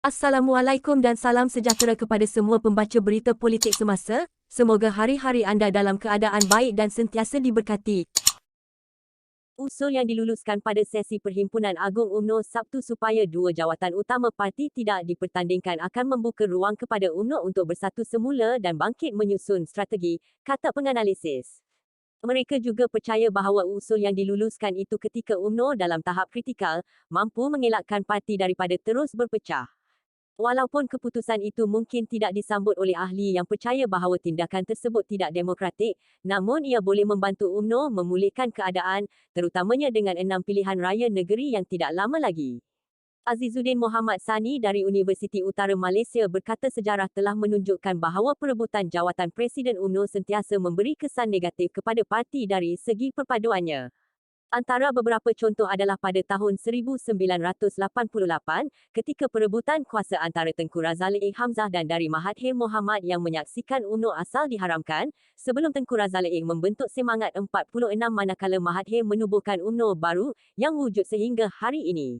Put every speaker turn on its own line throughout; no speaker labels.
Assalamualaikum dan salam sejahtera kepada semua pembaca berita politik semasa. Semoga hari-hari anda dalam keadaan baik dan sentiasa diberkati. Usul yang diluluskan pada sesi Perhimpunan Agung UMNO Sabtu supaya dua jawatan utama parti tidak dipertandingkan akan membuka ruang kepada UMNO untuk bersatu semula dan bangkit menyusun strategi, kata penganalisis. Mereka juga percaya bahawa usul yang diluluskan itu ketika UMNO dalam tahap kritikal, mampu mengelakkan parti daripada terus berpecah. Walaupun keputusan itu mungkin tidak disambut oleh ahli yang percaya bahawa tindakan tersebut tidak demokratik, namun ia boleh membantu UMNO memulihkan keadaan, terutamanya dengan 6 pilihan raya negeri yang tidak lama lagi. Azizuddin Mohamad Sani dari Universiti Utara Malaysia berkata sejarah telah menunjukkan bahawa perebutan jawatan Presiden UMNO sentiasa memberi kesan negatif kepada parti dari segi perpaduannya. Antara beberapa contoh adalah pada tahun 1988 ketika perebutan kuasa antara Tengku Razaleigh Hamzah dan dari Mahathir Mohamad yang menyaksikan UMNO asal diharamkan, sebelum Tengku Razaleigh membentuk Semangat 46 manakala Mahathir menubuhkan UMNO baru yang wujud sehingga hari ini.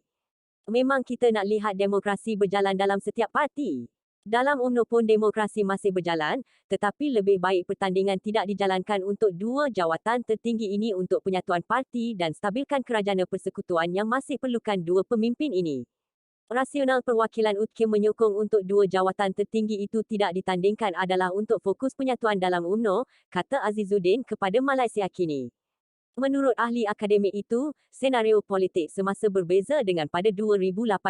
Memang kita nak lihat demokrasi berjalan dalam setiap parti. Dalam UMNO pun demokrasi masih berjalan, tetapi lebih baik pertandingan tidak dijalankan untuk dua jawatan tertinggi ini untuk penyatuan parti dan stabilkan kerajaan persekutuan yang masih perlukan dua pemimpin ini. Rasional perwakilan UTKIM menyokong untuk dua jawatan tertinggi itu tidak ditandingkan adalah untuk fokus penyatuan dalam UMNO, kata Azizuddin kepada Malaysia Kini. Menurut ahli akademik itu, senario politik semasa berbeza dengan pada 2018,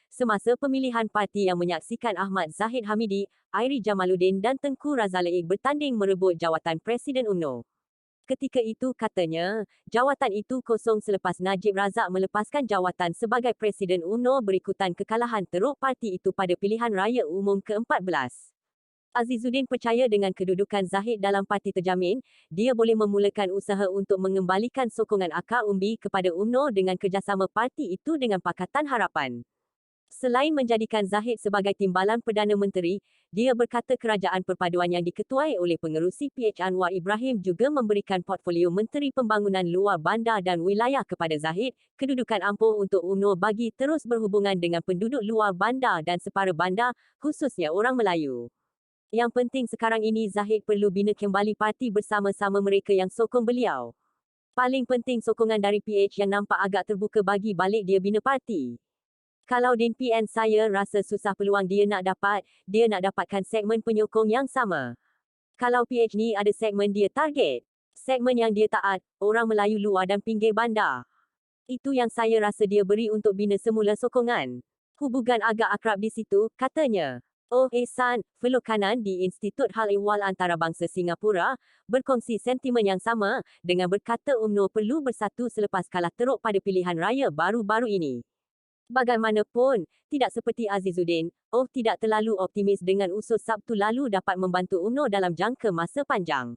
semasa pemilihan parti yang menyaksikan Ahmad Zahid Hamidi, Airi Jamaluddin dan Tengku Razaleigh bertanding merebut jawatan Presiden UMNO. Ketika itu katanya, jawatan itu kosong selepas Najib Razak melepaskan jawatan sebagai Presiden UMNO berikutan kekalahan teruk parti itu pada pilihan raya umum ke-14. Azizuddin percaya dengan kedudukan Zahid dalam parti terjamin, dia boleh memulakan usaha untuk mengembalikan sokongan akar umbi kepada UMNO dengan kerjasama parti itu dengan Pakatan Harapan. Selain menjadikan Zahid sebagai timbalan Perdana Menteri, dia berkata kerajaan perpaduan yang diketuai oleh pengerusi PH Anwar Ibrahim juga memberikan portfolio Menteri Pembangunan Luar Bandar dan Wilayah kepada Zahid, kedudukan ampuh untuk UMNO bagi terus berhubungan dengan penduduk luar bandar dan separa bandar, khususnya orang Melayu. Yang penting sekarang ini Zahid perlu bina kembali parti bersama-sama mereka yang sokong beliau. Paling penting sokongan dari PH yang nampak agak terbuka bagi balik dia bina parti. Kalau Din PN saya rasa susah peluang dia nak dapatkan segmen penyokong yang sama. Kalau PH ni ada segmen dia target. Segmen yang dia taat, orang Melayu luar dan pinggir bandar. Itu yang saya rasa dia beri untuk bina semula sokongan. Hubungan agak akrab di situ, katanya. Oh Ehsan, fellow kanan di Institut Hal Ehwal Antarabangsa Singapura, berkongsi sentimen yang sama, dengan berkata UMNO perlu bersatu selepas kalah teruk pada pilihan raya baru-baru ini. Bagaimanapun, tidak seperti Azizuddin, tidak terlalu optimis dengan usul Sabtu lalu dapat membantu UMNO dalam jangka masa panjang.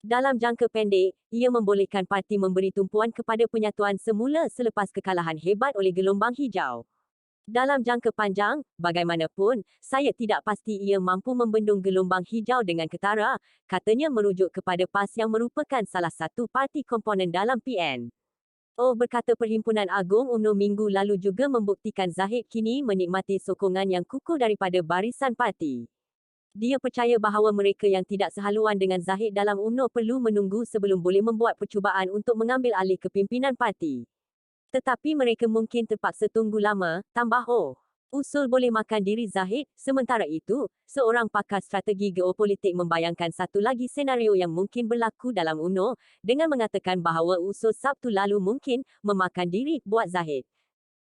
Dalam jangka pendek, ia membolehkan parti memberi tumpuan kepada penyatuan semula selepas kekalahan hebat oleh gelombang hijau. Dalam jangka panjang, bagaimanapun, saya tidak pasti ia mampu membendung gelombang hijau dengan ketara, katanya merujuk kepada PAS yang merupakan salah satu parti komponen dalam PN. Berkata Perhimpunan Agung UMNO minggu lalu juga membuktikan Zahid kini menikmati sokongan yang kukuh daripada barisan parti. Dia percaya bahawa mereka yang tidak sehaluan dengan Zahid dalam UMNO perlu menunggu sebelum boleh membuat percubaan untuk mengambil alih kepimpinan parti. Tetapi mereka mungkin terpaksa tunggu lama, tambah usul boleh makan diri Zahid. Sementara itu, seorang pakar strategi geopolitik membayangkan satu lagi senario yang mungkin berlaku dalam UMNO dengan mengatakan bahawa usul Sabtu lalu mungkin memakan diri buat Zahid.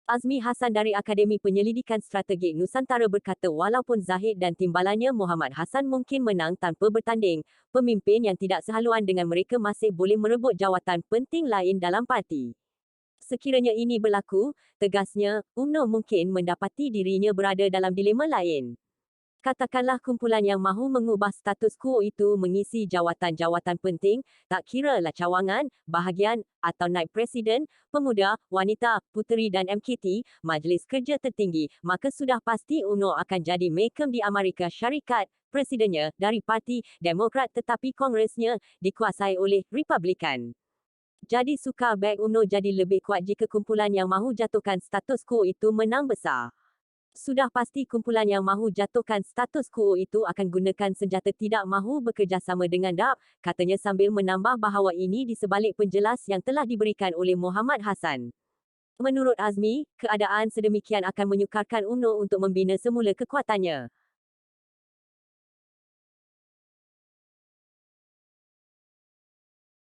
Azmi Hassan dari Akademi Penyelidikan Strategik Nusantara berkata walaupun Zahid dan timbalannya Muhammad Hassan mungkin menang tanpa bertanding, pemimpin yang tidak sehaluan dengan mereka masih boleh merebut jawatan penting lain dalam parti. Sekiranya ini berlaku, tegasnya, UMNO mungkin mendapati dirinya berada dalam dilema lain. Katakanlah kumpulan yang mahu mengubah status quo itu mengisi jawatan-jawatan penting, tak kira lah cawangan, bahagian, atau naib presiden, pemuda, wanita, puteri dan MKT, Majlis Kerja Tertinggi, maka sudah pasti UMNO akan jadi Mekem di Amerika Syarikat, presidennya dari Parti Demokrat tetapi Kongresnya dikuasai oleh Republikan. Jadi sukar beg UMNO jadi lebih kuat jika kumpulan yang mahu jatuhkan status quo itu menang besar. Sudah pasti kumpulan yang mahu jatuhkan status quo itu akan gunakan senjata tidak mahu bekerjasama dengan DAP, katanya sambil menambah bahawa ini di sebalik penjelas yang telah diberikan oleh Muhammad Hassan. Menurut Azmi, keadaan sedemikian akan menyukarkan UMNO untuk membina semula kekuatannya.